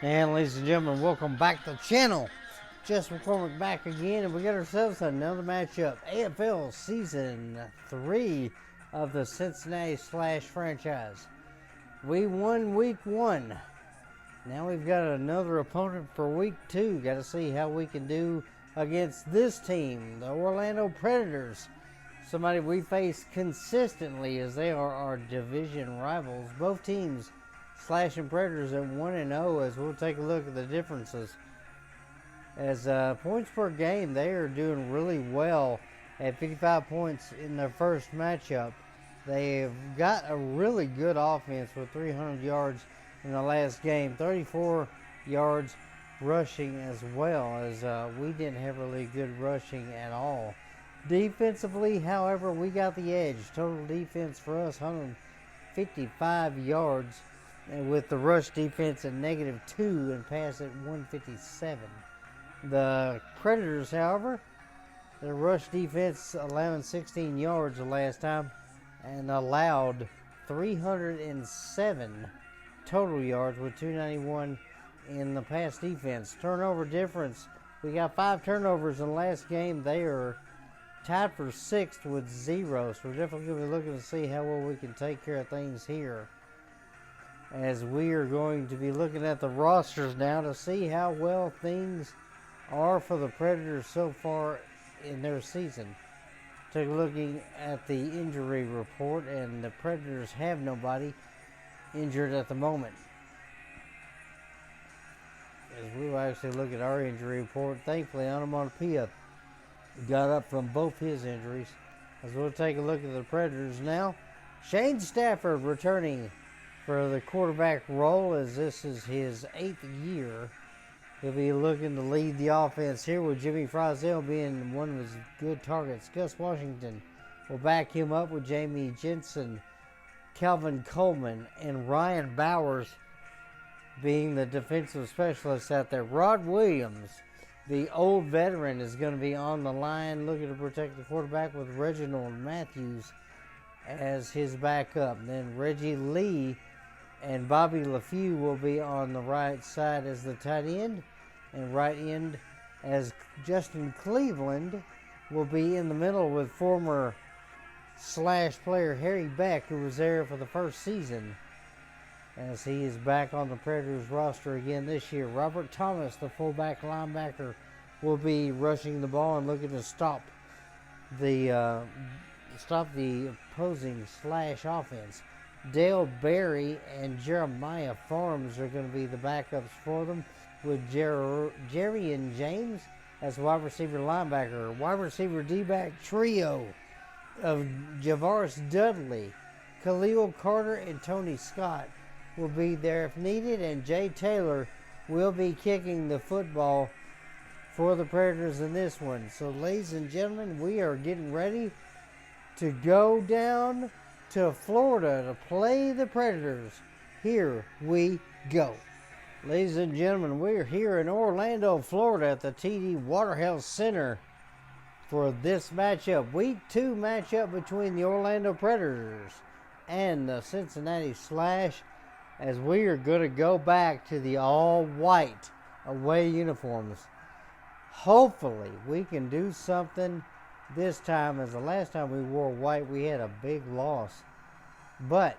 And ladies and gentlemen, welcome back to the channel. Just McCormick back again, and we got ourselves another matchup. AFL Season 3 of the Cincinnati Slash franchise. We won week 1. Now we've got another opponent for week 2. Got to see how we can do against this team, the Orlando Predators. Somebody we face consistently as they are our division rivals. Both teams Slash and Predators at 1-0, as we'll take a look at the differences. As points per game, they are doing really well at 55 points in their first matchup. They've got a really good offense with 300 yards in the last game, 34 yards rushing as well, as we didn't have really good rushing at all. Defensively, however, we got the edge. Total defense for us, 155 yards. And with the rush defense at -2 and pass at 157. The Predators, however, their rush defense allowing 16 yards the last time and allowed 307 total yards with 291 in the pass defense. Turnover difference, we got 5 turnovers in the last game. They are tied for 6th with 0, so we're definitely going to be looking to see how well we can take care of things here, as we are going to be looking at the rosters now to see how well things are for the Predators so far in their season. Take a looking at the injury report, and the Predators have nobody injured at the moment. As we will actually look at our injury report, thankfully Onomatopoeia got up from both his injuries. As we'll take a look at the Predators now. Shane Stafford returning for the quarterback role, as this is his 8th year. He'll be looking to lead the offense here, with Jimmy Frizzell being one of his good targets. Gus Washington will back him up with Jamie Jensen, Calvin Coleman, and Ryan Bowers being the defensive specialists out there. Rod Williams, the old veteran, is going to be on the line looking to protect the quarterback, with Reginald Matthews as his backup. Then Reggie Lee and Bobby LaFew will be on the right side as the tight end, and right end as Justin Cleveland will be in the middle with former Slash player Harry Beck, who was there for the first season, as he is back on the Predators roster again this year. Robert Thomas, the fullback linebacker, will be rushing the ball and looking to stop the opposing Slash offense. Dale Berry and Jeremiah Farms are going to be the backups for them, with Jerry and James as wide receiver linebacker. Wide receiver D-back trio of Javaris Dudley, Khalil Carter, and Tony Scott will be there if needed, and Jay Taylor will be kicking the football for the Predators in this one. So, ladies and gentlemen, we are getting ready to go down to Florida to play the Predators. Here we go. Ladies and gentlemen, we're here in Orlando, Florida at the TD Waterhouse Center for this matchup. Week 2 matchup between the Orlando Predators and the Cincinnati Slash, as we are going to go back to the all-white away uniforms. Hopefully we can do something this time, as the last time we wore white we had a big loss. But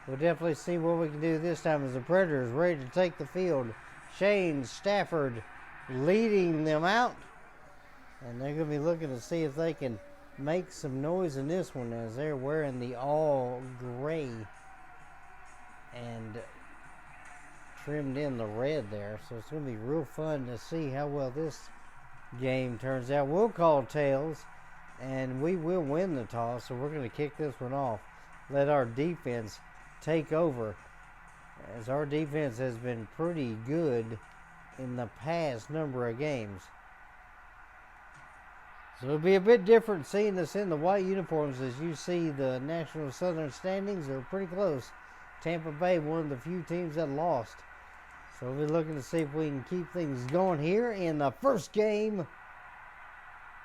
we'll definitely see what we can do this time, as the Predators ready to take the field. Shane Stafford leading them out, and they're going to be looking to see if they can make some noise in this one, as they're wearing the all gray and trimmed in the red there. So it's going to be real fun to see how well this game turns out. We'll call tails, and we will win the toss, so we're going to kick this one off. Let our defense take over, as our defense has been pretty good in the past number of games. So it'll be a bit different seeing us in the white uniforms. As you see, the National Southern standings are pretty close. Tampa Bay, one of the few teams that lost. So we'll be looking to see if we can keep things going here in the first game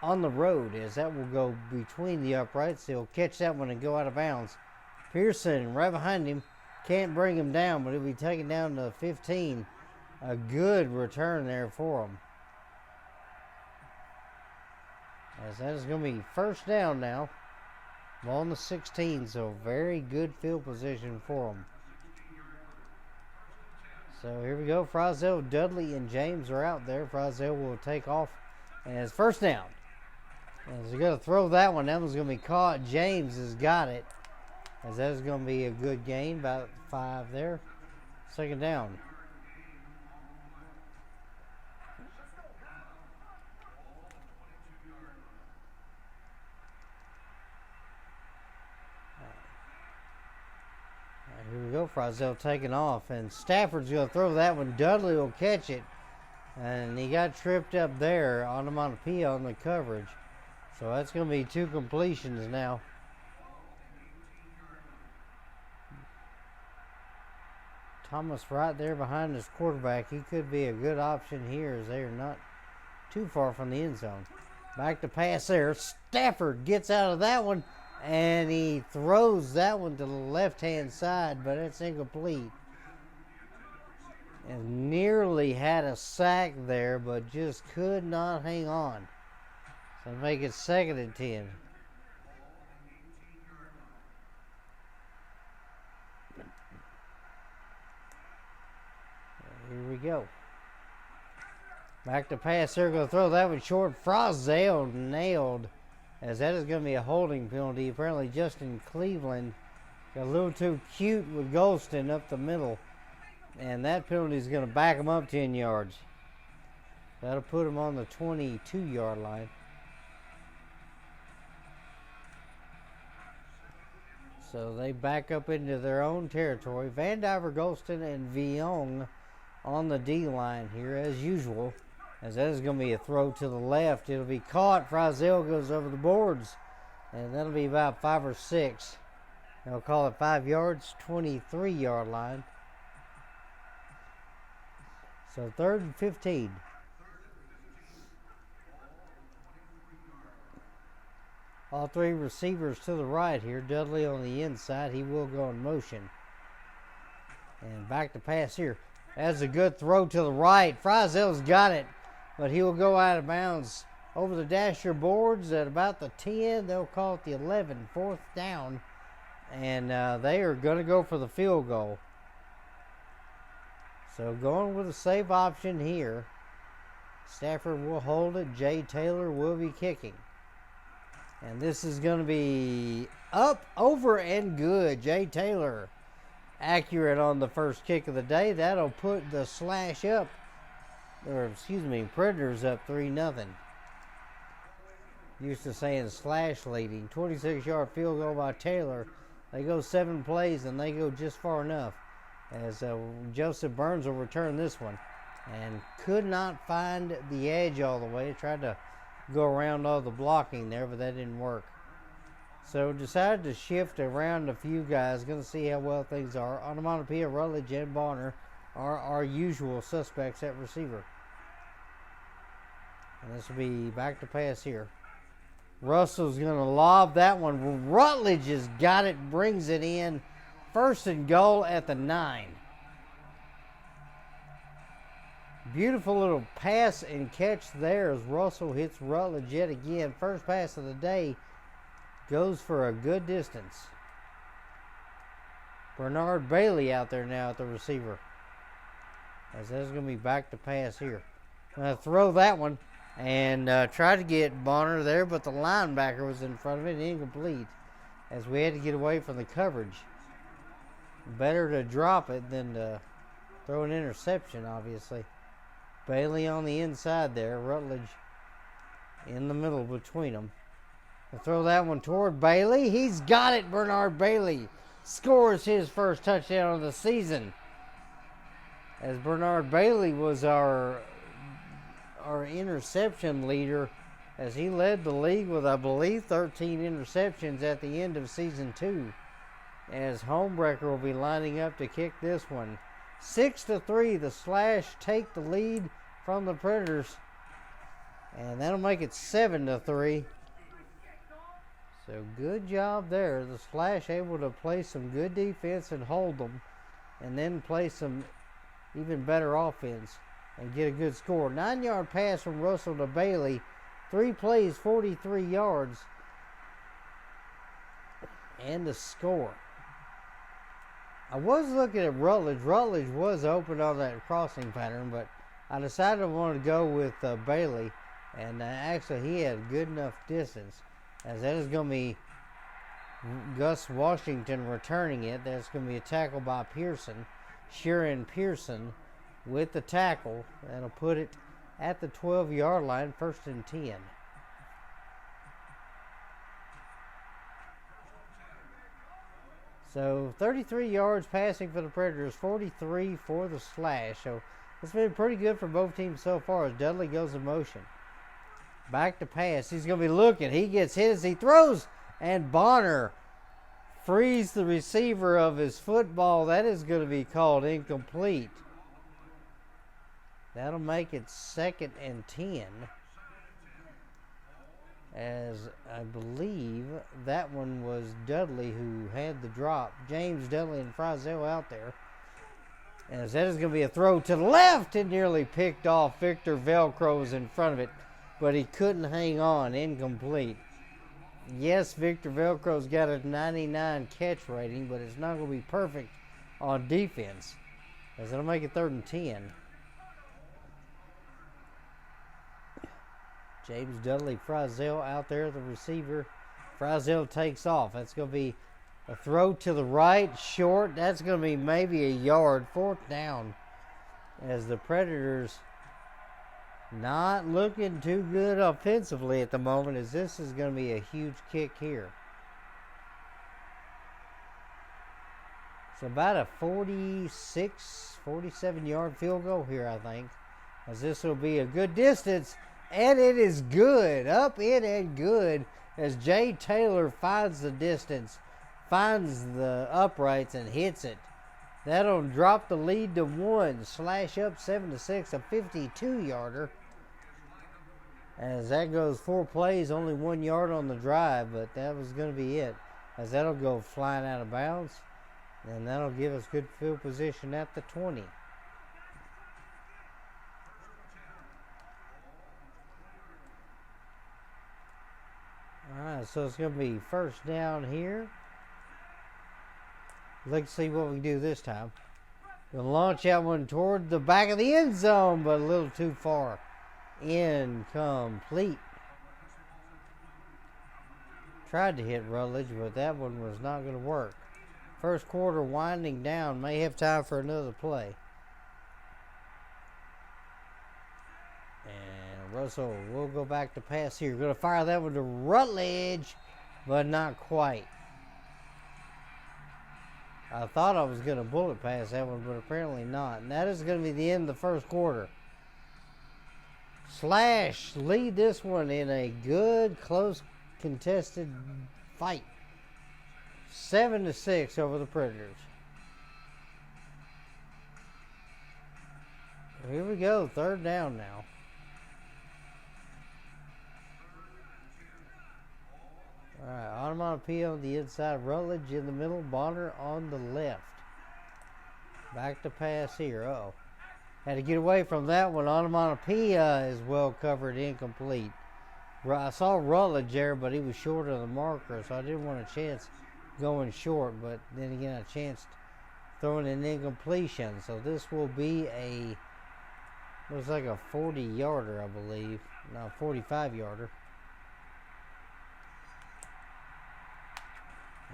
on the road, as that will go between the uprights. He'll catch that one and go out of bounds. Pearson right behind him. Can't bring him down, but he'll be taken down to 15 A good return there for them. As that is going to be first down now. Ball on the 16, so very good field position for them. So here we go. Frizzell, Dudley, and James are out there. Frizzell will take off. And it's first down. As they're going to throw that one. That one's going to be caught. James has got it. As that is going to be a good gain. About 5 there. Second down. Here we go. Frizzell taking off. And Stafford's going to throw that one. Dudley will catch it. And he got tripped up there. Onomatopoeia on the coverage. So that's going to be 2 completions now. Thomas right there behind his quarterback. He could be a good option here as they are not too far from the end zone. Back to pass there. Stafford gets out of that one. And he throws that one to the left-hand side, but it's incomplete. And nearly had a sack there, but just could not hang on. So make it 2nd and 10. Here we go. Back to pass. They're going to throw that one short. Frizzell nailed. As that is going to be a holding penalty. Apparently Justin Cleveland got a little too cute with Golston up the middle. And that penalty is going to back him up 10 yards. That'll put him on the 22-yard line. So they back up into their own territory. Van Diver, Golston, and Viong on the D-line here as usual. As that is going to be a throw to the left. It'll be caught. Frizzell goes over the boards. And that'll be about 5 or 6. They'll call it 5 yards, 23-yard line. So 3rd and 15. All 3 receivers to the right here. Dudley on the inside. He will go in motion. And back to pass here. That's a good throw to the right. Frizzell's got it. But he will go out of bounds over the dasher boards at about the 10. They'll call it the 11, 4th down. And they are going to go for the field goal. So going with a safe option here. Stafford will hold it. Jay Taylor will be kicking. And this is going to be up, over, and good. Jay Taylor accurate on the first kick of the day. That'll put the Slash up. Predators up 3-0. Used to saying Slash leading. 26-yard field goal by Taylor. They go 7 plays and they go just far enough. As Joseph Burns will return this one. And could not find the edge all the way. Tried to go around all the blocking there, but that didn't work. So decided to shift around a few guys. Going to see how well things are. Onomatopoeia, Rutledge, and Bonner are our usual suspects at receiver. And this will be back to pass here. Russell's going to lob that one. Rutledge has got it, brings it in. 1st and goal at the 9. Beautiful little pass and catch there as Russell hits Rutledge yet again. First pass of the day goes for a good distance. Bernard Bailey out there now at the receiver. As that's going to be back to pass here. Going to throw that one and try to get Bonner there, but the linebacker was in front of it, incomplete, as we had to get away from the coverage. Better to drop it than to throw an interception, obviously. Bailey on the inside there. Rutledge in the middle between them. They'll throw that one toward Bailey. He's got it. Bernard Bailey scores his first touchdown of the season. As Bernard Bailey was our interception leader, as he led the league with, I believe, 13 interceptions at the end of season 2. As Homebreaker will be lining up to kick this one. 6-3, the Slash take the lead from the Predators. And that'll make it 7-3. So good job there. The Slash able to play some good defense and hold them. And then play some even better offense and get a good score. 9-yard pass from Russell to Bailey. 3 plays, 43 yards. And the score. I was looking at Rutledge. Rutledge was open on that crossing pattern, but I decided I wanted to go with Bailey. And actually, he had good enough distance. As that is going to be Gus Washington returning it. That's going to be a tackle by Pearson. Sharon Pearson with the tackle. That'll put it at the 12-yard line, 1st and 10. So 33 yards passing for the Predators, 43 for the Slash. So it's been pretty good for both teams so far as Dudley goes in motion. Back to pass. He's going to be looking. He gets hit as he throws. And Bonner frees the receiver of his football. That is going to be called incomplete. That'll make it 2nd and 10. As I believe that one was Dudley who had the drop. James Dudley and Frizzell out there. As that is going to be a throw to the left. It nearly picked off. Victor Velcro was in front of it, but he couldn't hang on. Incomplete. Yes, Victor Velcro's got a 99 catch rating, but it's not going to be perfect on defense. As it'll make it 3rd and 10. James Dudley, Frizzell out there, the receiver. Frizzell takes off. That's going to be a throw to the right, short. That's going to be maybe a yard, 4th down. As the Predators not looking too good offensively at the moment, as this is going to be a huge kick here. It's about a 46, 47-yard field goal here, I think. As this will be a good distance. And it is good. Up in and good. As Jay Taylor finds the distance. Finds the uprights and hits it. That'll drop the lead to 1. Slash up 7-6. A 52-yarder. As that goes 4 plays. Only 1 yard on the drive. But that was going to be it. As that'll go flying out of bounds. And that'll give us good field position at the 20. Alright, so it's going to be 1st down here. Let's see what we do this time. We'll launch that one toward the back of the end zone, but a little too far. Incomplete. Tried to hit Rutledge, but that one was not going to work. 1st quarter winding down. May have time for another play. Russell will go back to pass here. Going to fire that one to Rutledge, but not quite. I thought I was going to bullet pass that one, but apparently not. And that is going to be the end of the 1st quarter. Slash lead this one in a good, close, contested fight. 7-6 over the Predators. Here we go. 3rd down now. Alright, Onomatopoeia on the inside, Rutledge in the middle, Bonner on the left. Back to pass here. Uh-oh. Had to get away from that one. Onomatopoeia is well covered, incomplete. I saw Rutledge there, but he was short of the marker, so I didn't want a chance going short. But then again, a chance throwing an incompletion. So this will be a, looks like a 40-yarder, I believe. No, 45-yarder.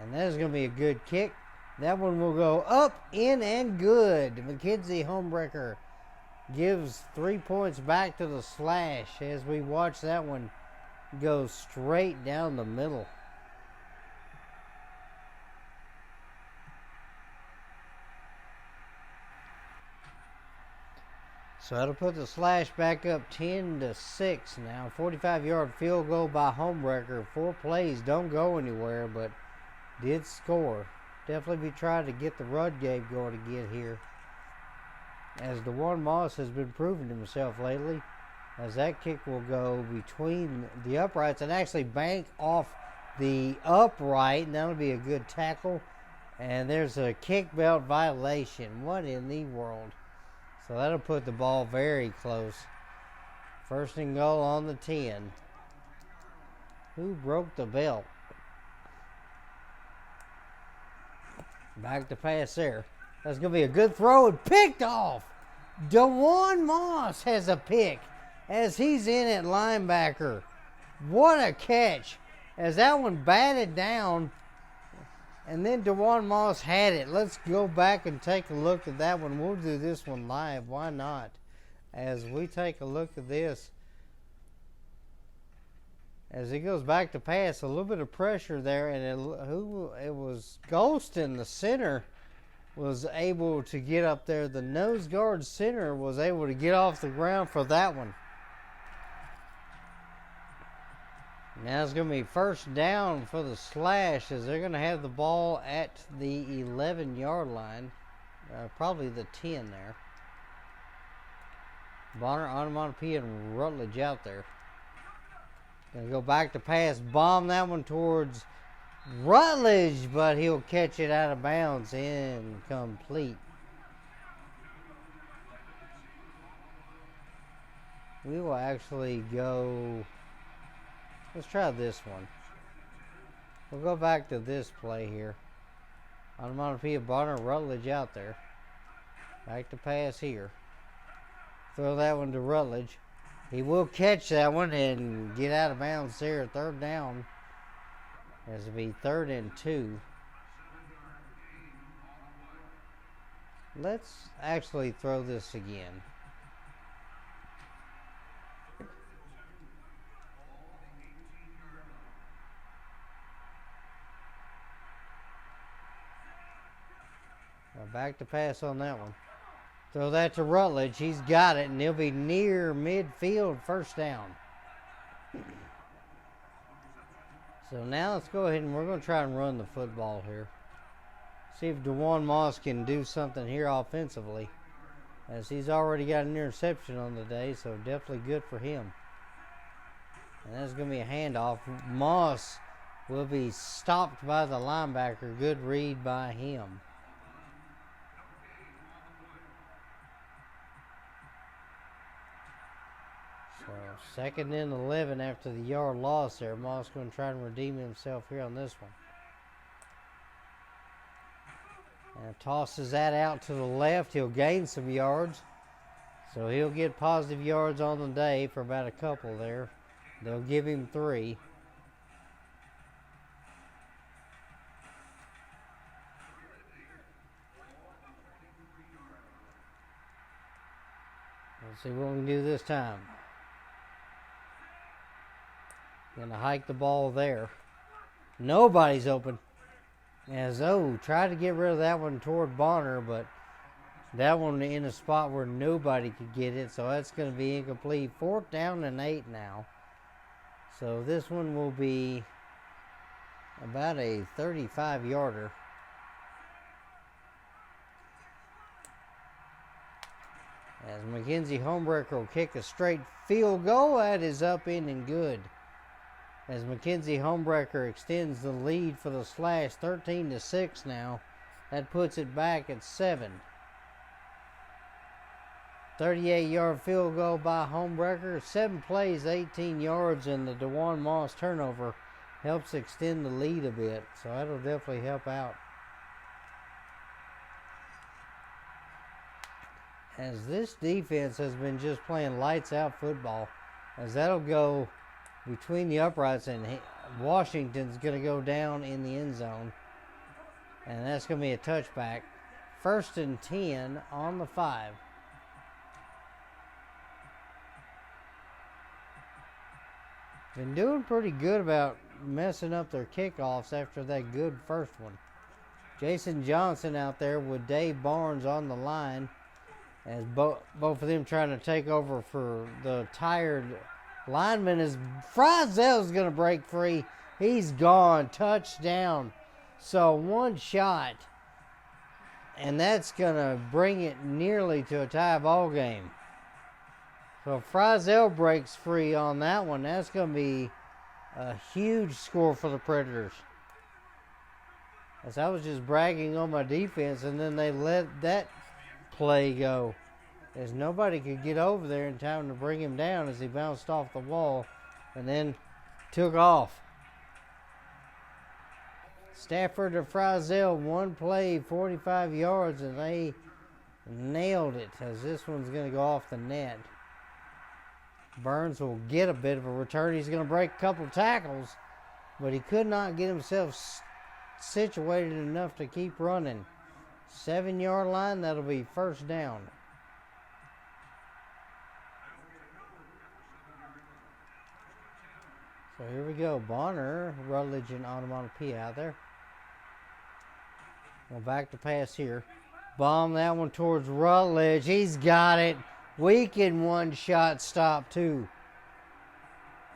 And that is going to be a good kick. That one will go up, in, and good. McKenzie Homebreaker gives 3 points back to the Slash as we watch that one go straight down the middle. So that'll put the Slash back up 10-6 now. 45-yard field goal by Homebreaker. 4 plays, don't go anywhere, but did score. Definitely be trying to get the run game going again here, as DeJuan Moss has been proving himself lately, as that kick will go between the uprights and actually bank off the upright, and that'll be a good tackle. And there's a kick belt violation. What in the world? So that'll put the ball very close. First and goal on the 10. Who broke the belt? Back to pass there. That's going to be a good throw and picked off. DeJuan Moss has a pick as he's in at linebacker. What a catch. As that one batted down, and then DeJuan Moss had it. Let's go back and take a look at that one. We'll do this one live. Why not? As we take a look at this. As he goes back to pass, a little bit of pressure there, and it was Ghost in the center was able to get up there. The nose guard center was able to get off the ground for that one. Now it's going to be first down for the Slash as they're going to have the ball at the 11-yard line. Probably the 10 there. Bonner, Onomatopoeia, and Rutledge out there. Going to go back to pass. Bomb that one towards Rutledge, but he'll catch it out of bounds. Incomplete. We will actually go... Let's try this one. We'll go back to this play here. Onomatopoeia, Bonner, Rutledge out there. Back to pass here. Throw that one to Rutledge. He will catch that one and get out of bounds there. Third down. As it'll be 3rd and 2. Let's actually throw this again. Back to pass on that one. Throw that to Rutledge. He's got it, and he'll be near midfield. First down. So now let's go ahead and we're going to try and run the football here. See if DeJuan Moss can do something here offensively. As he's already got an interception on the day, so definitely good for him. And that's going to be a handoff. Moss will be stopped by the linebacker. Good read by him. So 2nd and 11 after the yard loss there. Moss going to try and redeem himself here on this one. And tosses that out to the left. He'll gain some yards. So he'll get positive yards on the day for about a couple there. They'll give him 3. Let's see what we can do this time. Gonna hike the ball there. Nobody's open. As tried to get rid of that one toward Bonner, but that one in a spot where nobody could get it, so that's going to be incomplete. 4th down and 8 now. So this one will be about a 35-yarder. As Mackenzie Homebreaker will kick a straight field goal, that is up in and good. As Mackenzie Homebreaker extends the lead for the Slash, 13-6 now. That puts it back at 7. 38-yard field goal by Homebreaker. 7 plays, 18 yards, and the DeJuan Moss turnover helps extend the lead a bit. So that'll definitely help out. As this defense has been just playing lights out football. As that'll go between the uprights, and Washington's going to go down in the end zone. And that's going to be a touchback. 1st and 10 on the 5. Been doing pretty good about messing up their kickoffs after that good first one. Jason Johnson out there with Dave Barnes on the line. As both of them trying to take over for the tired lineman. As Frizel's going to break free. He's gone. Touchdown. So one shot. And that's going to bring it nearly to a tie ball game. So Frizel breaks free on that one. That's going to be a huge score for the Predators. As I was just bragging on my defense, and then they let that play go. as nobody could get over there in time to bring him down as he bounced off the wall and then took off. Stafford to Frizzell, one play, 45 yards, and they nailed it as this one's going to go off the net. Burns will get a bit of a return. He's going to break a couple tackles, but he could not get himself situated enough to keep running. 7-yard line, that'll be first down. So here we go. Bonner, Rutledge, and Onomatopoeia out there. Well, back to pass here. Bomb that one towards Rutledge. He's got it. Weak in one shot stop, too.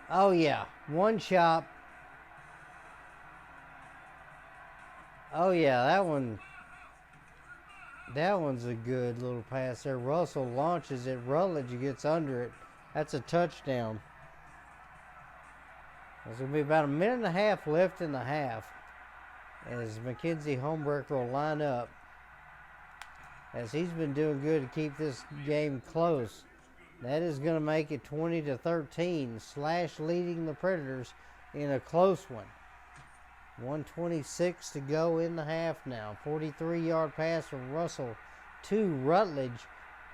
Oh, yeah. One shot. Oh, yeah. That one's a good little pass there. Russell launches it. Rutledge gets under it. That's a touchdown. There's going to be about a minute and a half left in the half as Mackenzie Homebreaker will line up, as he's been doing good to keep this game close. That is going to make it 20-13. Slash leading the Predators in a close one. 1:26 to go in the half now. 43-yard pass from Russell to Rutledge,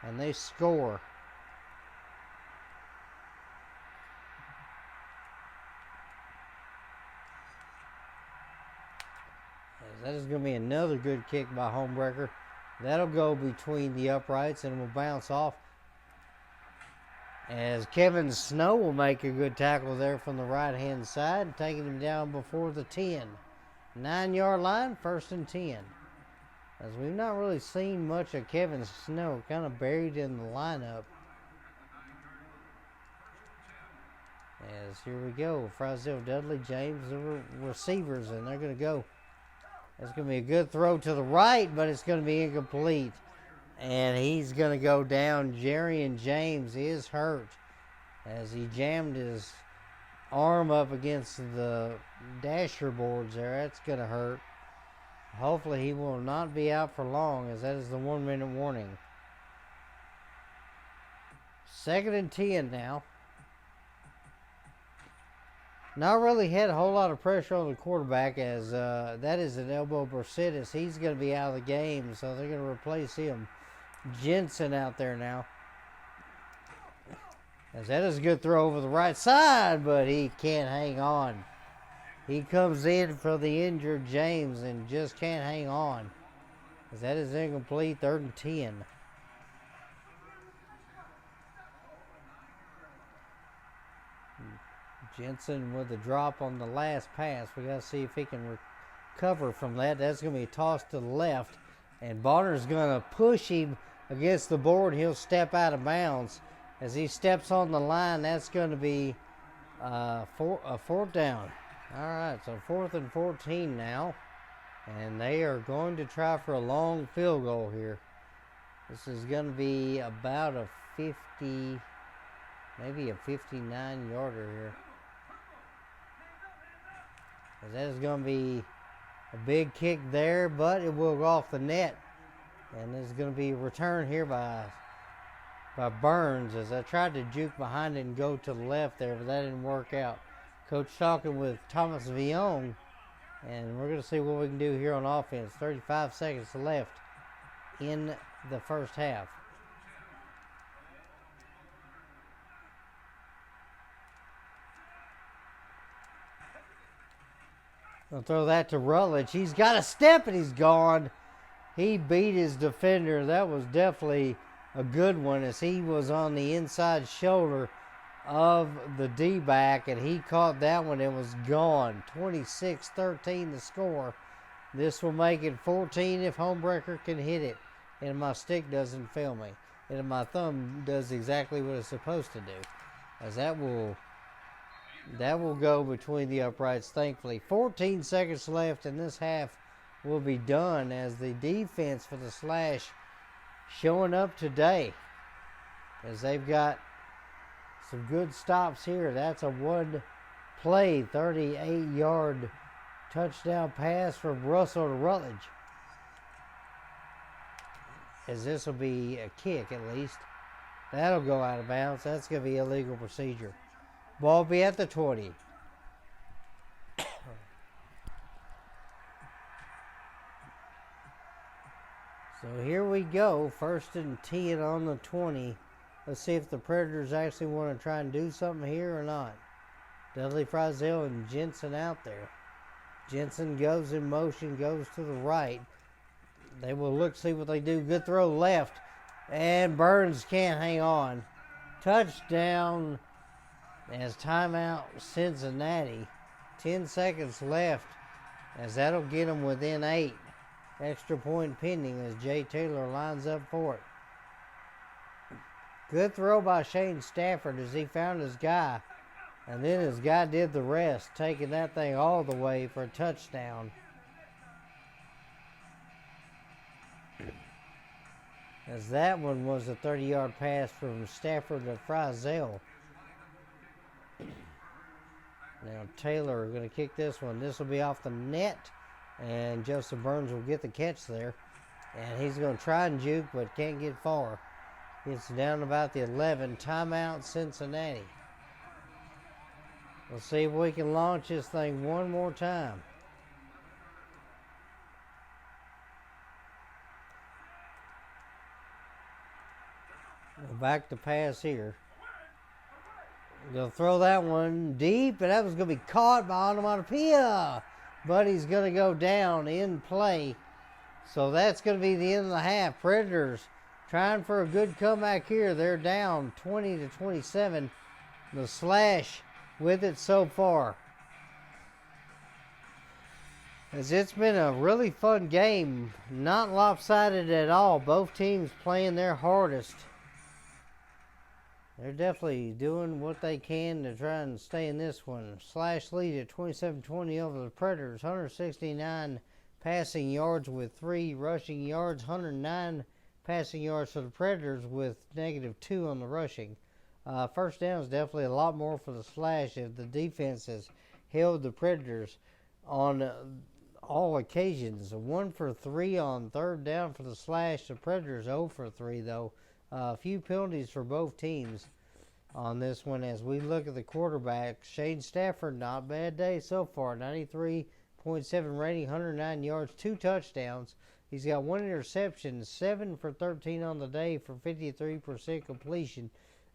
and they score. That is going to be another good kick by Homebreaker. That'll go between the uprights and will bounce off, as Kevin Snow will make a good tackle there from the right-hand side, taking him down before the 10. 9-yard line, 1st and 10. As we've not really seen much of Kevin Snow, kind of buried in the lineup. As here we go, Frizzell, Dudley, James, the receivers, and they're going to go. It's going to be a good throw to the right, but it's going to be incomplete. And he's going to go down. Jarian James is hurt as he jammed his arm up against the dasher boards there. That's going to hurt. Hopefully he will not be out for long, as that is the 1-minute warning. 2nd and 10 now. Not really had a whole lot of pressure on the quarterback, as that is an elbow bursitis. He's going to be out of the game, so they're going to replace him. Jensen out there now. As that is a good throw over the right side, but he can't hang on. He comes in for the injured James and just can't hang on. As that is incomplete, 3rd and 10. Jensen with the drop on the last pass. We got to see if he can recover from that. That's going to be a toss to the left. And Bonner's going to push him against the board. He'll step out of bounds. As he steps on the line, that's going to be a 4th down. All right, so 4th and 14 now. And they are going to try for a long field goal here. This is going to be about a 50, maybe a 59-yarder here. That is going to be a big kick there, but it will go off the net. And there's going to be a return here by Burns, as I tried to juke behind it and go to the left there, but that didn't work out. Coach talking with Thomas Villon, and we're going to see what we can do here on offense. 35 seconds left in the first half. I'll throw that to Rutledge. He's got a step and he's gone. He beat his defender. That was definitely a good one, as he was on the inside shoulder of the D-back, and he caught that one and was gone. 26-13 the score. This will make it 14 if Homebreaker can hit it, and my stick doesn't fail me, and my thumb does exactly what it's supposed to do, as that will go between the uprights, thankfully. 14 seconds left, and this half will be done, as the defense for the Slash showing up today, as they've got some good stops here. That's a one-play, 38-yard touchdown pass from Russell to Rutledge. as this will be a kick at least. That'll go out of bounds. That's going to be illegal procedure. Ball be at the 20. So here we go, 1st and 10 on the 20. Let's see if the Predators actually want to try and do something here or not. Dudley Frizzell and Jensen out there. Jensen goes in motion, goes to the right. They will look, see what they do. Good throw left. And Burns can't hang on. Touchdown as timeout Cincinnati. 10 seconds left as that'll get them within 8. Extra point pending as Jay Taylor lines up for it. Good throw by Shane Stafford as he found his guy. And then his guy did the rest, taking that thing all the way for a touchdown. As that one was a 30-yard pass from Stafford to Frizzell. Now Taylor going to kick this one. This will be off the net. And Joseph Burns will get the catch there. And he's going to try and juke, but can't get far. Gets down about the 11. Timeout Cincinnati. We'll see if we can launch this thing one more time. Back to pass here. They'll throw that one deep, and that was going to be caught by Onomatopoeia. But he's going to go down in play. So that's going to be the end of the half. Predators trying for a good comeback here. They're down 20-27. The Slash with it so far. As it's been a really fun game. Not lopsided at all. Both teams playing their hardest. They're definitely doing what they can to try and stay in this one. Slash lead at 27-20 over the Predators. 169 passing yards with 3 rushing yards. 109 passing yards for the Predators with -2 on the rushing. First down is definitely a lot more for the Slash if the defense has held the Predators on all occasions. 1 for 3 on 3rd down for the Slash. The Predators 0 for 3 though. A few penalties for both teams on this one as we look at the quarterback. Shane Stafford, not a bad day so far. 93.7 rating, 109 yards, 2 touchdowns. He's got 1 interception, 7 for 13 on the day for 53% completion.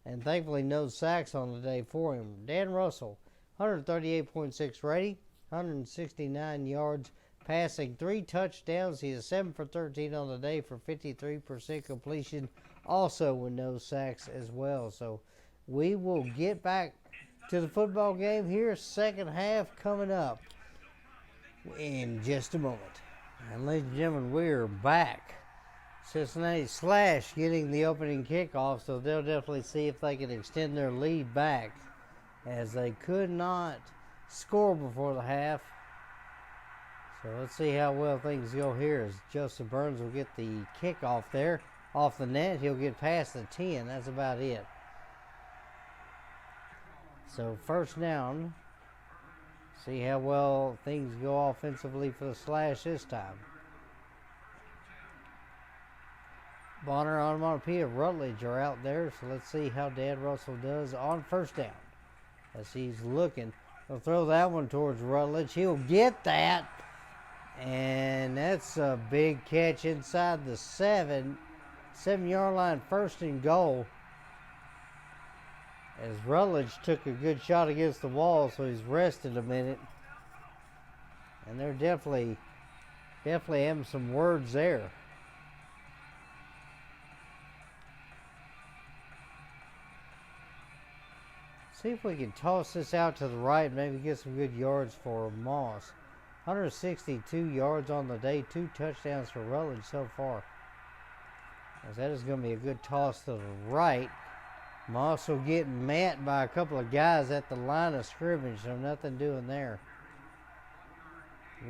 And thankfully no sacks on the day for him. Dan Russell, 138.6 rating, 169 yards, passing 3 touchdowns. He is 7 for 13 on the day for 53% completion. Also with no sacks as well. So we will get back to the football game here. Second half coming up in just a moment. And ladies and gentlemen, we're back. Cincinnati Slash getting the opening kickoff, so they'll definitely see if they can extend their lead back, as they could not score before the half. So let's see how well things go here as Joseph Burns will get the kickoff there. Off the net, he'll get past the 10. That's about it. So first down. See how well things go offensively for the Slash this time. Bonner, Onomatopoeia, Rutledge are out there. So let's see how Dan Russell does on first down. As he's looking. He'll throw that one towards Rutledge. He'll get that. And that's a big catch inside the 7-yard line, 1st and goal. As Rutledge took a good shot against the wall, so he's rested a minute. And they're definitely having some words there. See if we can toss this out to the right and maybe get some good yards for Moss. 162 yards on the day, 2 touchdowns for Rutledge so far. As that is going to be a good toss to the right. Moss will get met by a couple of guys at the line of scrimmage, so nothing doing there.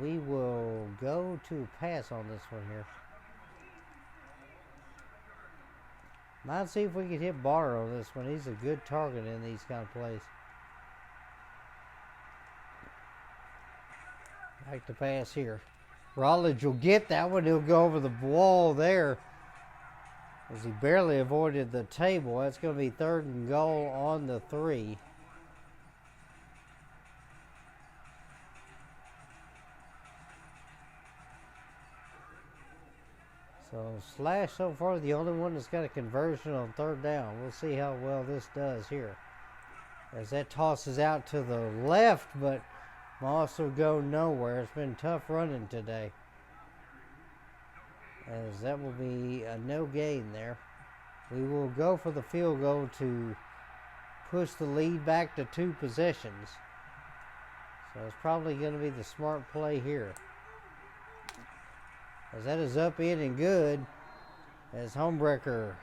We will go to pass on this one here. Might see if we can hit Barter on this one. He's a good target in these kind of plays. Back to pass here. Rutledge will get that one. He'll go over the wall there. as he barely avoided the table. That's going to be 3rd and goal on the 3. So Slash so far the only one that's got a conversion on 3rd down. We'll see how well this does here. As that tosses out to the left, but Moss will go nowhere. It's been tough running today. As that will be a no gain there. We will go for the field goal to push the lead back to 2 possessions. So it's probably going to be the smart play here. As that is up, in, and good. As Homebreaker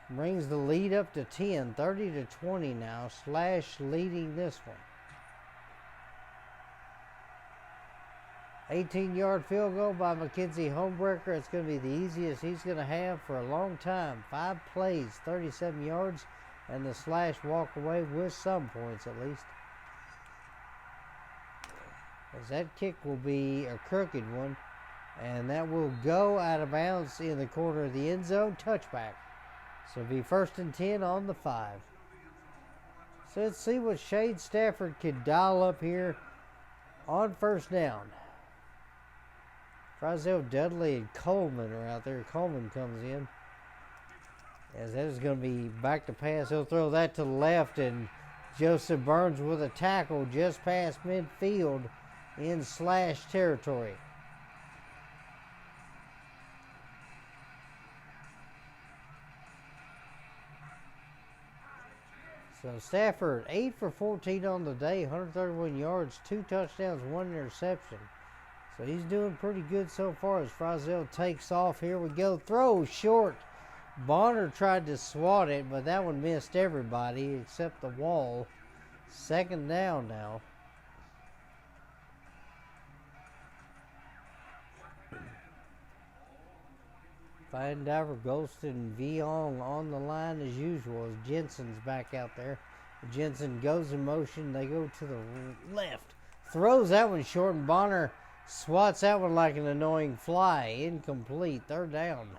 brings the lead up to 10, 30-20 now. Slash leading this one. 18-yard field goal by Mackenzie Homebreaker. It's going to be the easiest he's going to have for a long time. 5 plays, 37 yards, and the Slash walk away with some points at least. As that kick will be a crooked one, and that will go out of bounds in the corner of the end zone. Touchback. So it'll be 1st and 10 on the 5. So let's see what Shade Stafford could dial up here on 1st down. Frizzell, Dudley, and Coleman are out there. Coleman comes in. As that is going to be back to pass. He'll throw that to the left, and Joseph Burns with a tackle just past midfield in Slash territory. So Stafford, 8 for 14 on the day, 131 yards, 2 touchdowns, 1 interception. So he's doing pretty good so far as Frizzell takes off. Here we go. Throw short. Bonner tried to swat it, but that one missed everybody except the wall. 2nd down now. Fine Diver, Golston, Viong on the line as usual as Jensen's back out there. Jensen goes in motion. They go to the left. Throws that one short, and Bonner swats that one like an annoying fly. Incomplete. 3rd down.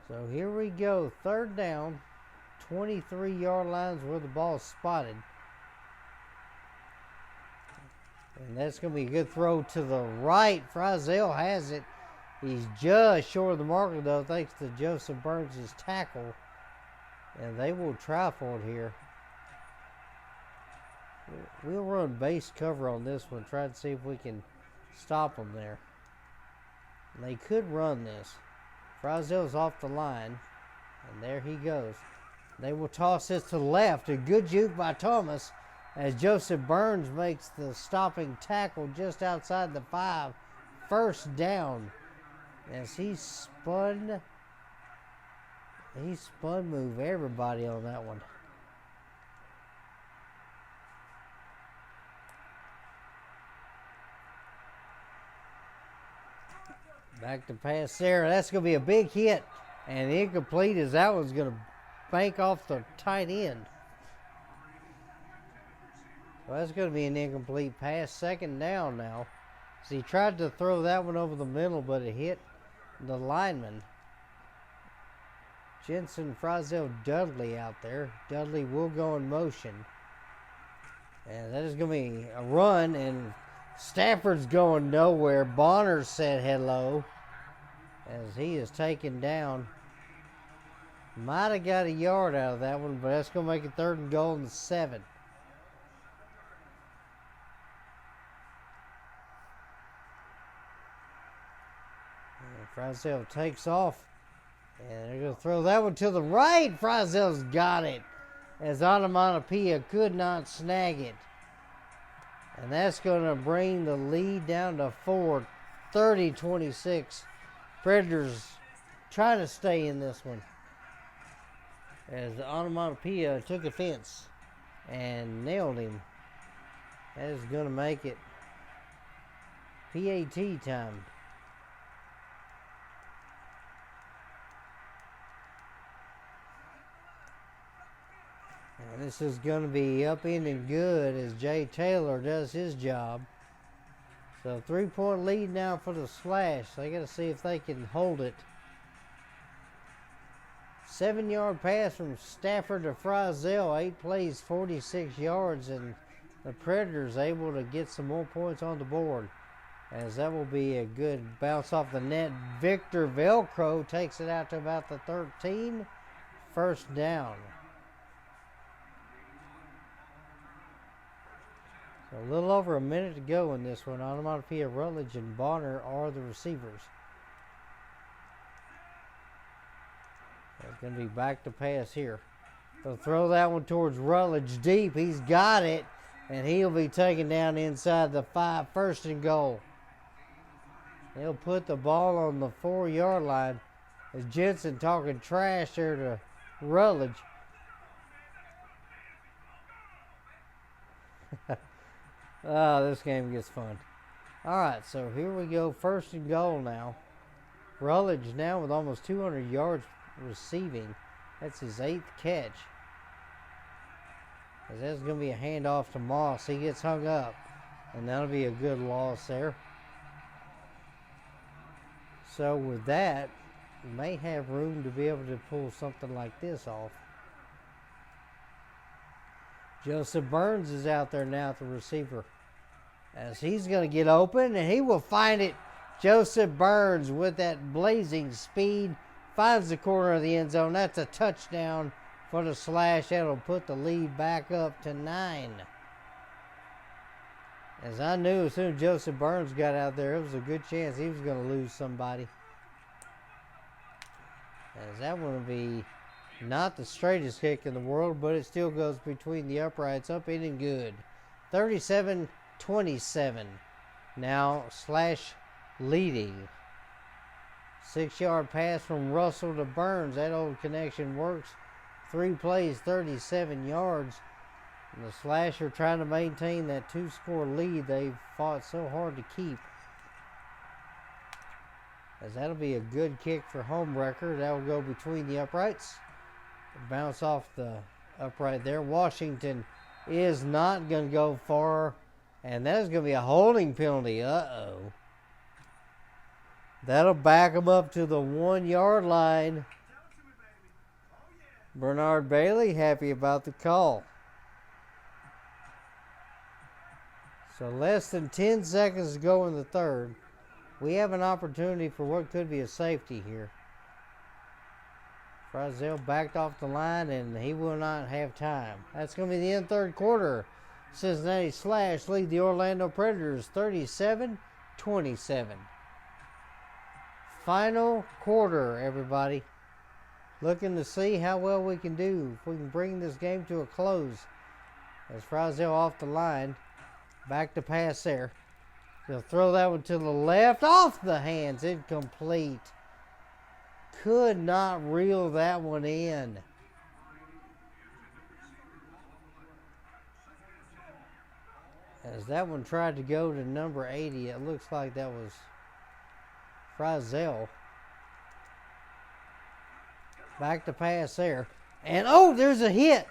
So here we go. 3rd down. 23-yard lines where the ball's spotted. And that's going to be a good throw to the right. Frizzell has it. He's just short of the marker, though, thanks to Joseph Burns' tackle. And they will try for it here. We'll run base cover on this one. Try to see if we can stop them there. And they could run this. Frizzell's off the line. And there he goes. They will toss this to the left. A good juke by Thomas as Joseph Burns makes the stopping tackle just outside the 5. 1st down as he spun move everybody on that one. Back to pass there. That's going to be a big hit and incomplete as that one's going to bank off the tight end. Well, that's going to be an incomplete pass. 2nd down now. So he tried to throw that one over the middle, but it hit the lineman. Jensen, Frizzell, Dudley out there. Dudley will go in motion. And that is going to be a run, and Stafford's going nowhere. Bonner said hello as he is taken down. Might have got a yard out of that one, but that's going to make it 3rd and goal and 7. Frizzell takes off. And they're going to throw that one to the right. Frizzell's got it as Onomatopoeia could not snag it. And that's going to bring the lead down to 4. 30-26. Predators trying to stay in this one. As the Onomatopoeia took offense and nailed him. That is going to make it PAT time. And this is going to be up in and good as Jay Taylor does his job. So 3-point lead now for the Slash. They got to see if they can hold it. 7-yard pass from Stafford to Frizzell. 8 plays, 46 yards. And the Predators able to get some more points on the board, as that will be a good bounce off the net. Victor Velcro takes it out to about the 13. First down. So a little over a minute to go in this one. Onomatopoeia, Rutledge, and Bonner are the receivers. It's going to be back to pass here. They'll throw that one towards Rutledge deep. He's got it, and he'll be taken down inside the 5. First and goal. They'll put the ball on the 4-yard line as Jensen talking trash there to Rutledge. Oh, this game gets fun. All right, so here we go. First and goal now. Rutledge now with almost 200 yards receiving. That's his 8th catch. As that's going to be a handoff to Moss. He gets hung up, and that'll be a good loss there. So with that, we may have room to be able to pull something like this off. Joseph Burns is out there now at the receiver, as he's going to get open, and he will find it. Joseph Burns with that blazing speed finds the corner of the end zone. That's a touchdown for the Slash. That'll put the lead back up to 9. As I knew, as soon as Joseph Burns got out there, it was a good chance he was going to lose somebody. As that one will be not the straightest kick in the world, but it still goes between the uprights, up in and good. 37-27. Now Slash leading. 6-yard pass from Russell to Burns. That old connection works. 3 plays, 37 yards. And the Slash are trying to maintain that 2-score lead they've fought so hard to keep. As that'll be a good kick for Homewrecker. That will go between the uprights. Bounce off the upright there. Washington is not going to go far. And that is going to be a holding penalty. Uh-oh. That'll back them up to the 1-yard line. Bernard Bailey happy about the call. So less than 10 seconds to go in the third. We have an opportunity for what could be a safety here. Frizzell backed off the line, and he will not have time. That's going to be the end third quarter. Cincinnati Slash lead the Orlando Predators 37-27. Final quarter, everybody. Looking to see how well we can do, if we can bring this game to a close. As Frizzell off the line. Back to pass there. They'll throw that one to the left. Off the hands. Incomplete. Could not reel that one in. As that one tried to go to number 80, it looks like that was Frizzell. Back to pass there. And, oh, there's a hit.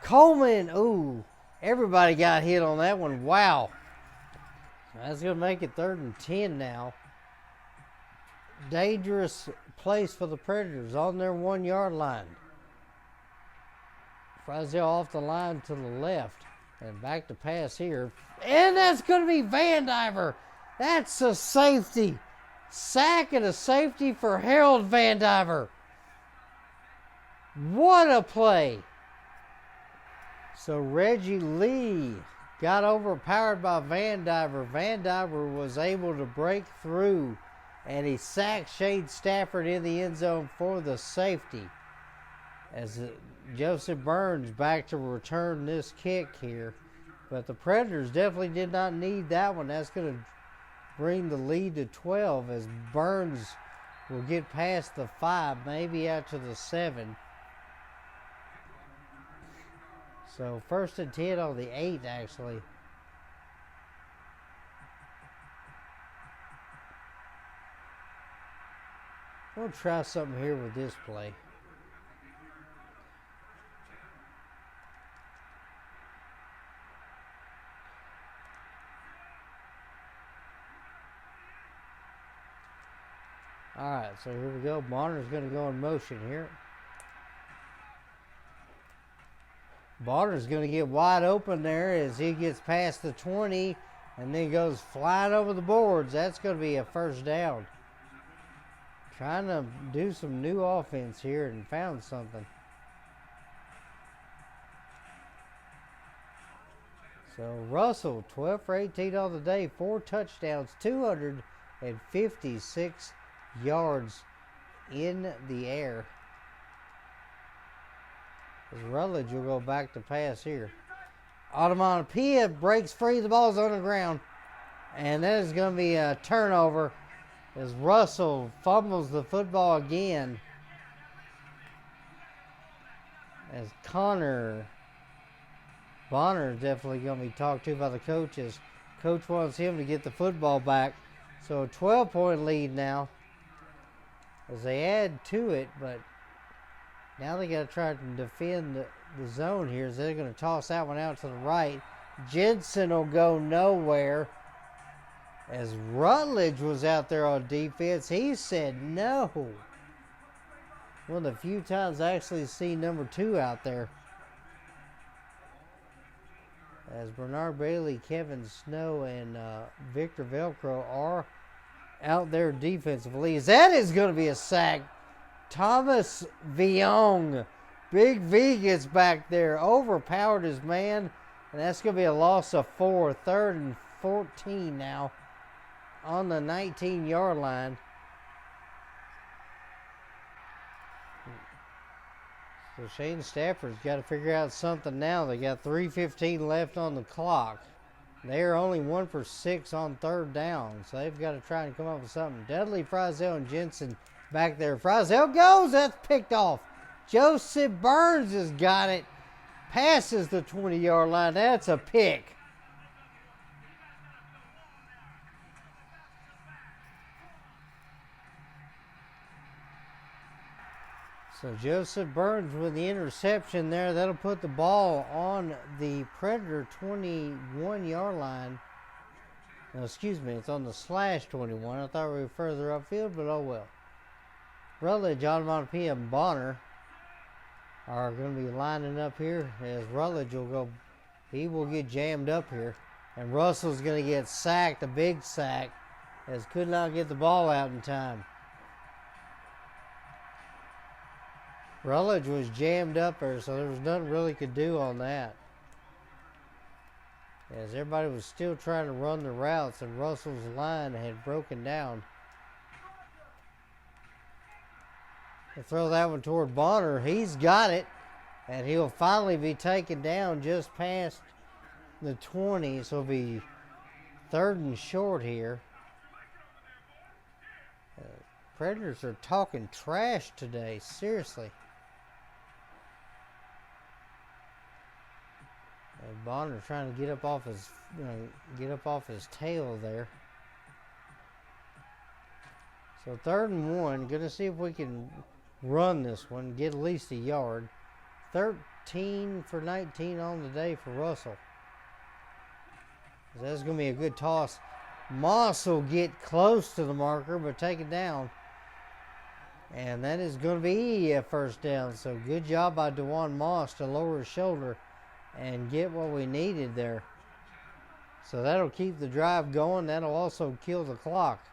Coleman, ooh. Everybody got hit on that one. Wow. That's going to make it 3rd and 10 now. Dangerous place for the Predators on their 1-yard line. Frizzell off the line to the left. And back to pass here. And that's going to be Vandiver. That's a safety. Sack and a safety for Harold Vandiver. What a play. So Reggie Lee got overpowered by Vandiver. Vandiver was able to break through, and he sacked Shade Stafford in the end zone for the safety. As Joseph Burns back to return this kick here. But the Predators definitely did not need that one. That's going to bring the lead to 12 as Burns will get past the 5, maybe out to the 7. So 1st and 10 on the 8, actually. We'll try something here with this play. All right, so here we go. Bonner's going to go in motion here. Bonner's going to get wide open there as he gets past the 20 and then goes flying over the boards. That's going to be a first down. Trying to do some new offense here and found something. So Russell, 12 for 18 on the day, 4 touchdowns, 256 yards in the air. As Rutledge will go back to pass here. Onomatopoeia breaks free. The ball's on the ground. And that is going to be a turnover as Russell fumbles the football again. As Bonner is definitely going to be talked to by the coaches. Coach wants him to get the football back. So a 12-point lead now as they add to it, but now they got to try to defend the zone here. So they're going to toss that one out to the right. Jensen will go nowhere. As Rutledge was out there on defense, he said no. One of the few times I actually see number 2 out there. As Bernard Bailey, Kevin Snow, and Victor Velcro are out there defensively. That is going to be a sack. Thomas Viong. Big V gets back there, overpowered his man, and that's going to be a loss of 4. 3rd and 14 now on the 19-yard line. So Shane Stafford's got to figure out something now. They got 3:15 left on the clock. They're only 1 for 6 on 3rd down, so they've got to try and come up with something. Dudley, Frizzell, and Jensen back there. Frizzell goes. That's picked off. Joseph Burns has got it. Passes the 20-yard line. That's a pick. So Joseph Burns with the interception there. That'll put the ball on the Predator 21-yard line. No, excuse me, it's on the Slash 21. I thought we were further upfield, but oh well. Rutledge, Onomatopoeia, and Bonner are going to be lining up here as Rutledge will go. He will get jammed up here. And Russell's going to get sacked, a big sack, as could not get the ball out in time. Rutledge was jammed up there, so there was nothing really could do on that. As everybody was still trying to run the routes, and Russell's line had broken down. They throw that one toward Bonner. He's got it, and he'll finally be taken down just past the 20, so it'll be 3rd and short here. Predators are talking trash today, seriously. Bonner trying to get up off his tail there. So 3rd and 1. Gonna see if we can run this one, get at least a yard. 13 for 19 on the day for Russell. That's gonna be a good toss. Moss will get close to the marker, but take it down. And that is going to be a first down. So good job by DeJuan Moss to lower his shoulder and get what we needed there. So that'll keep the drive going. That'll also kill the clock.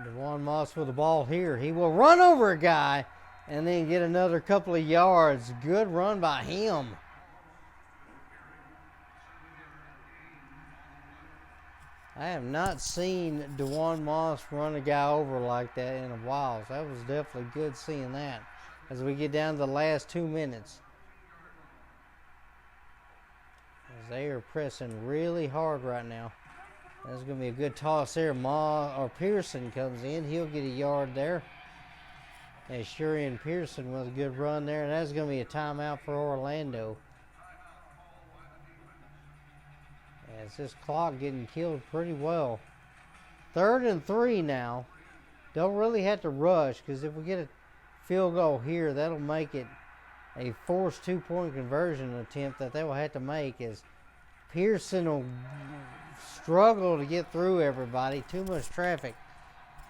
DeJuan Moss with the ball here. He will run over a guy and then get another couple of yards. Good run by him. I have not seen DeJuan Moss run a guy over like that in a while. So that was definitely good seeing that as we get down to the last 2 minutes. As they are pressing really hard right now. That's going to be a good toss there. Pearson comes in. He'll get a yard there. And Shurian Pearson with a good run there. And that's going to be a timeout for Orlando. As this clock getting killed pretty well. 3rd and 3 now. Don't really have to rush because if we get a field goal here, that'll make it a forced 2-point conversion attempt that they will have to make as Pearson will struggle to get through everybody. Too much traffic.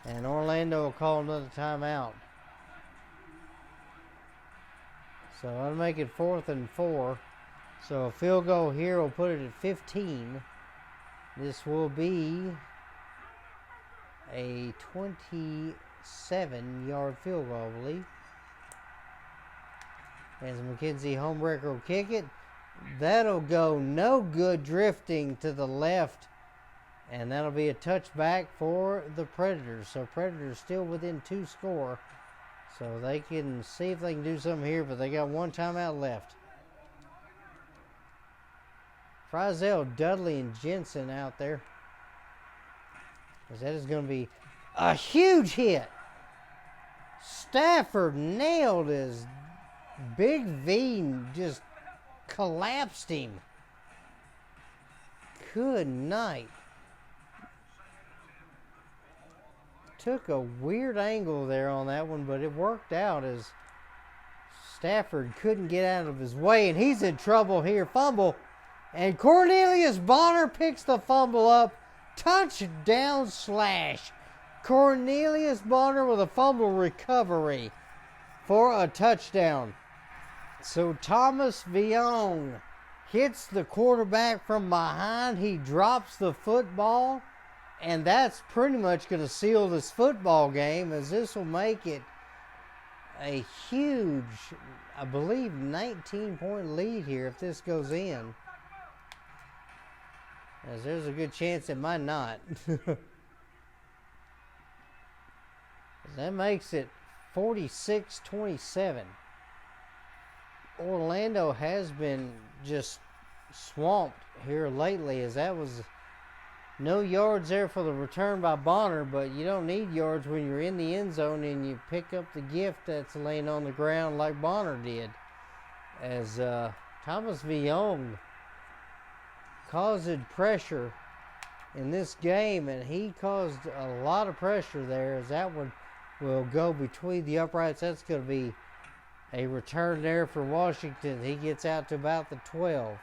And Orlando will call another timeout. So that'll make it 4th and 4. So a field goal here will put it at 15. This will be a 27-yard field goal, I believe. As McKenzie Homewrecker will kick it. That'll go no good, drifting to the left. And that'll be a touchback for the Predators. So Predators still within 2 score. So they can see if they can do something here, but they got 1 timeout left. Frizzell, Dudley, and Jensen out there. That is going to be a huge hit. Stafford nailed his Big V, just collapsed him. Good night. Took a weird angle there on that one, but it worked out as Stafford couldn't get out of his way, and he's in trouble here. Fumble, and Cornelius Bonner picks the fumble up. Touchdown Slash. Cornelius Bonner with a fumble recovery for a touchdown. So Thomas Viong hits the quarterback from behind. He drops the football. And that's pretty much going to seal this football game, as this will make it a huge, I believe, 19-point lead here if this goes in. As there's a good chance it might not. That makes it 46-27. Orlando has been just swamped here lately, as that was no yards there for the return by Bonner, but you don't need yards when you're in the end zone and you pick up the gift that's laying on the ground like Bonner did. As Thomas Viong caused pressure in this game, and he caused a lot of pressure there, as that one will go between the uprights. That's going to be a return there for Washington. He gets out to about the 12.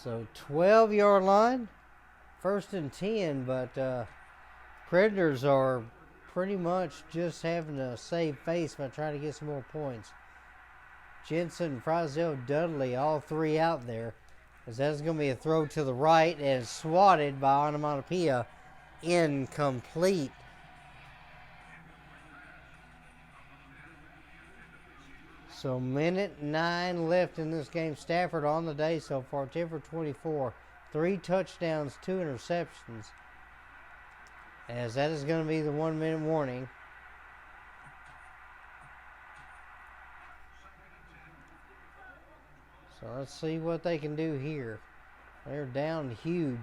So 12-yard line, 1st and 10, but Predators are pretty much just having to save face by trying to get some more points. Jensen, Frizzell, Dudley, all 3 out there, as that's going to be a throw to the right and swatted by Onomatopoeia. Incomplete. So minute 9 left in this game. Stafford on the day so far, 10 for 24. 3 touchdowns, 2 interceptions. As that is going to be the 1-minute warning. So let's see what they can do here. They're down huge.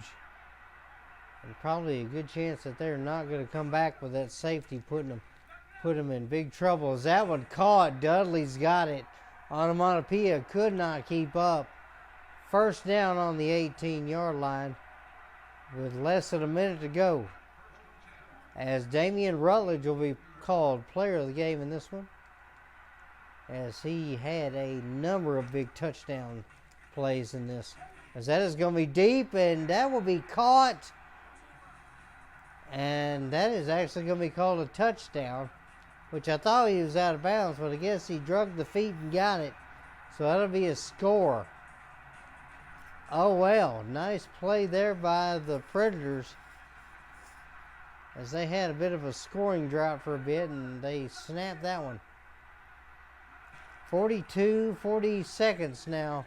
And probably a good chance that they're not going to come back with that safety, put them in big trouble. As that one caught, Dudley's got it. Onomatopoeia could not keep up. 1st down on the 18-yard line with less than a minute to go. As Damian Rutledge will be called player of the game in this one, as he had a number of big touchdown plays in this. As that is going to be deep, and that will be caught. And that is actually going to be called a touchdown, which I thought he was out of bounds, but I guess he drugged the feet and got it. So that'll be a score. Oh well, nice play there by the Predators, as they had a bit of a scoring drought for a bit, and they snapped that one. 40 seconds now.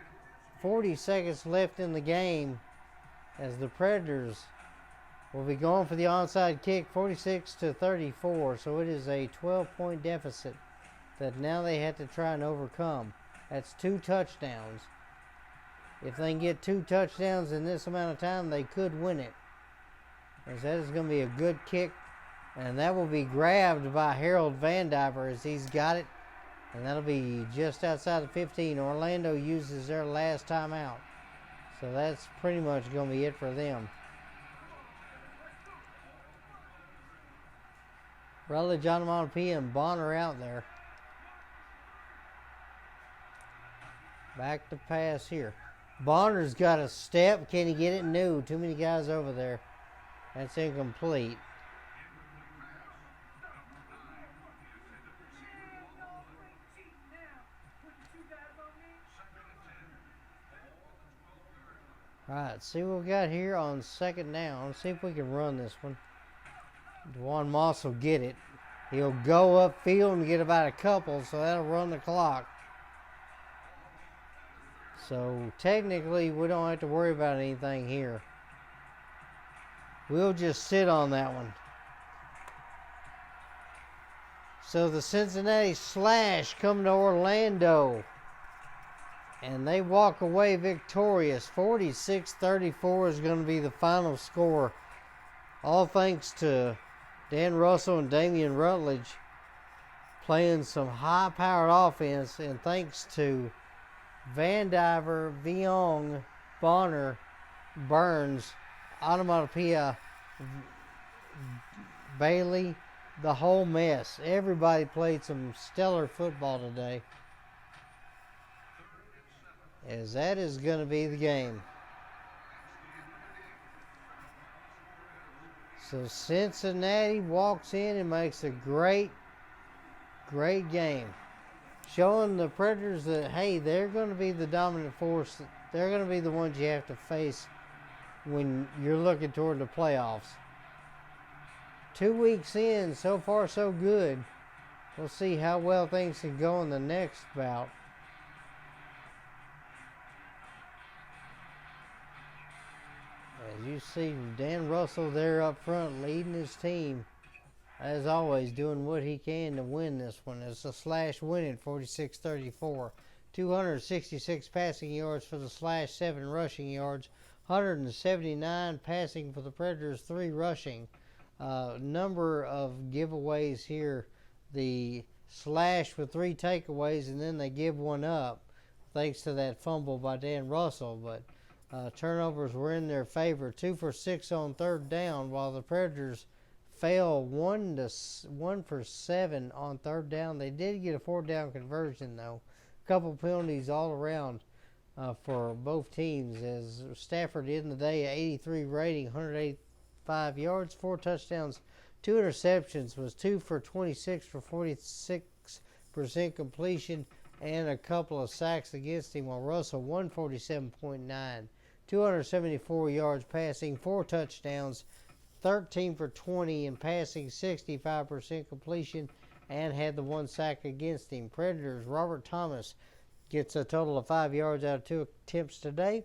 40 seconds left in the game, as the Predators will be going for the onside kick, 46-34. So it is a 12-point deficit that now they have to try and overcome. That's 2 touchdowns. If they can get 2 touchdowns in this amount of time, they could win it. As that is going to be a good kick, and that will be grabbed by Harold Vandiver as he's got it. And that'll be just outside the 15. Orlando uses their last timeout. So that's pretty much going to be it for them. Rutledge, Onomatopoeia, and Bonner out there. Back to pass here. Bonner's got a step. Can he get it? No. Too many guys over there. That's incomplete. All right, see what we got here on second down. Let's see if we can run this one. Dewan Moss will get it. He'll go upfield and get about a couple, so that'll run the clock. So technically, we don't have to worry about anything here. We'll just sit on that one. So the Cincinnati Slash come to Orlando. And they walk away victorious. 46-34 is going to be the final score. All thanks to Dan Russell and Damian Rutledge playing some high-powered offense. And thanks to Van Diver, Viong, Bonner, Burns, Onomatopoeia, Bailey, the whole mess. Everybody played some stellar football today. As that is going to be the game. So Cincinnati walks in and makes a great game. Showing the Predators that, hey, they're going to be the dominant force. They're going to be the ones you have to face when you're looking toward the playoffs. 2 weeks in, so far so good. We'll see how well things can go in the next bout. As you see Dan Russell there up front leading his team, as always, doing what he can to win this one. As the Slash winning 46-34. 266 passing yards for the Slash, 7 rushing yards. 179 passing for the Predators, 3 rushing. Number of giveaways here. The Slash with 3 takeaways, and then they give one up thanks to that fumble by Dan Russell. But turnovers were in their favor. 2 for 6 on third down, while the Predators fell 1 for 7 on third down. They did get a 4th down conversion, though. A couple penalties all around for both teams, as Stafford ended the day at 83 rating, 185 yards, 4 touchdowns, 2 interceptions, was 2 for 26 for 46% completion, and a couple of sacks against him, while Russell 147.9, 274 yards passing, 4 touchdowns, 13 for 20 in passing, 65% completion, and had the 1 sack against him. Predators, Robert Thomas gets a total of 5 yards out of 2 attempts today,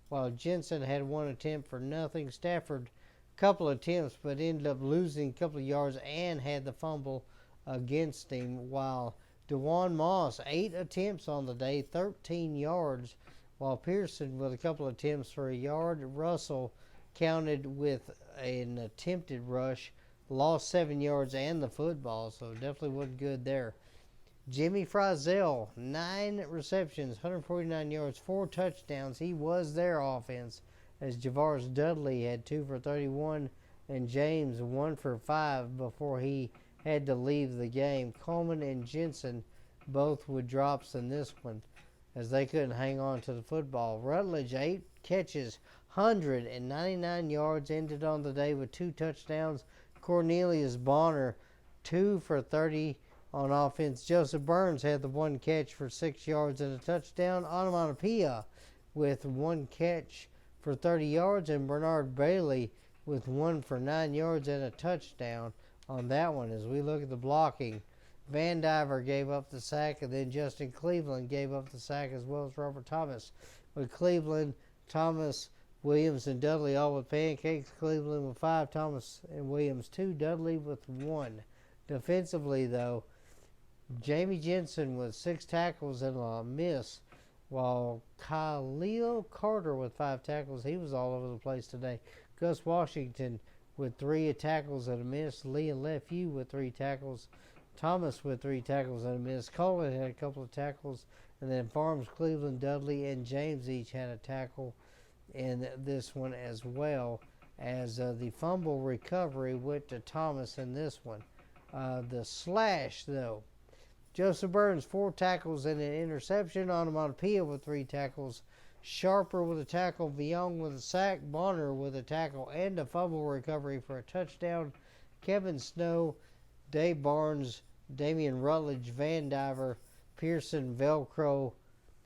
while Jensen had 1 attempt for nothing. Stafford, a couple of attempts, but ended up losing a couple of yards and had the fumble against him, while Dewan Moss, 8 attempts on the day, 13 yards, while Pearson with a couple of attempts for a yard. Russell counted with an attempted rush, lost 7 yards and the football, so definitely wasn't good there. Jimmy Frizzell, 9 receptions, 149 yards, 4 touchdowns. He was their offense, as Javaris Dudley had 2 for 31 and James 1 for 5 before he had to leave the game. Coleman and Jensen both with drops in this one, as they couldn't hang on to the football. Rutledge, 8 catches, 199 yards, ended on the day with 2 touchdowns. Cornelius Bonner, 2 for 30 on offense. Joseph Burns had the 1 catch for 6 yards and a touchdown. Onomatopoeia with 1 catch for 30 yards, and Bernard Bailey with 1 for 9 yards and a touchdown on that one. As we look at the blocking, Van Diver gave up the sack, and then Justin Cleveland gave up the sack, as well as Robert Thomas. With Cleveland, Thomas, Williams, and Dudley all with pancakes. Cleveland with 5, Thomas and Williams 2, Dudley with 1. Defensively, though, Jamie Jensen with 6 tackles and a miss, while Khalil Carter with 5 tackles. He was all over the place today. Gus Washington with 3 tackles and a miss. Leon Lefeu with 3 tackles. Thomas with 3 tackles and a miss. Colin had a couple of tackles. And then Farms, Cleveland, Dudley, and James each had a tackle in this one, as well as the fumble recovery went to Thomas in this one. The Slash, though, Joseph Burns, 4 tackles and an interception. Onomatopoeia with 3 tackles. Sharper with a tackle, Viong with a sack, Bonner with a tackle and a fumble recovery for a touchdown. Kevin Snow, Dave Barnes, Damian Rutledge, Van Diver, Pearson, Velcro,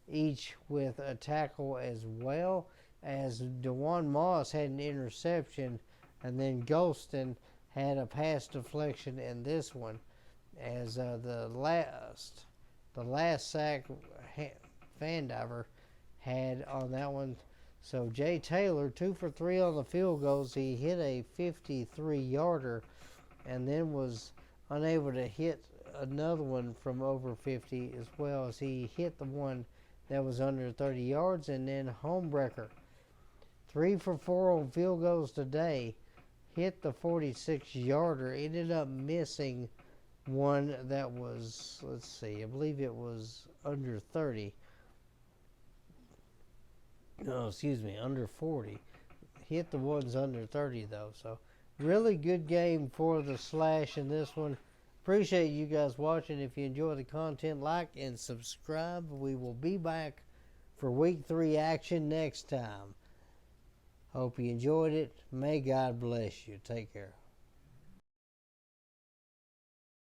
each with a tackle as well, as DeJuan Moss had an interception, and then Golston had a pass deflection in this one, as the last sack Van Diver had on that one. So Jay Taylor, 2 for 3 on the field goals. He hit a 53-yarder and then was unable to hit another one from over 50, as well as he hit the one that was under 30 yards. And then Homebrecker, 3 for 4 on field goals today, hit the 46-yarder, ended up missing one that was, let's see, I believe it was under 30. No, excuse me, under 40. Hit the ones under 30, though. So, really good game for the Slash in this one. Appreciate you guys watching. If you enjoy the content, like and subscribe. We will be back for Week 3 action next time. Hope you enjoyed it. May God bless you. Take care.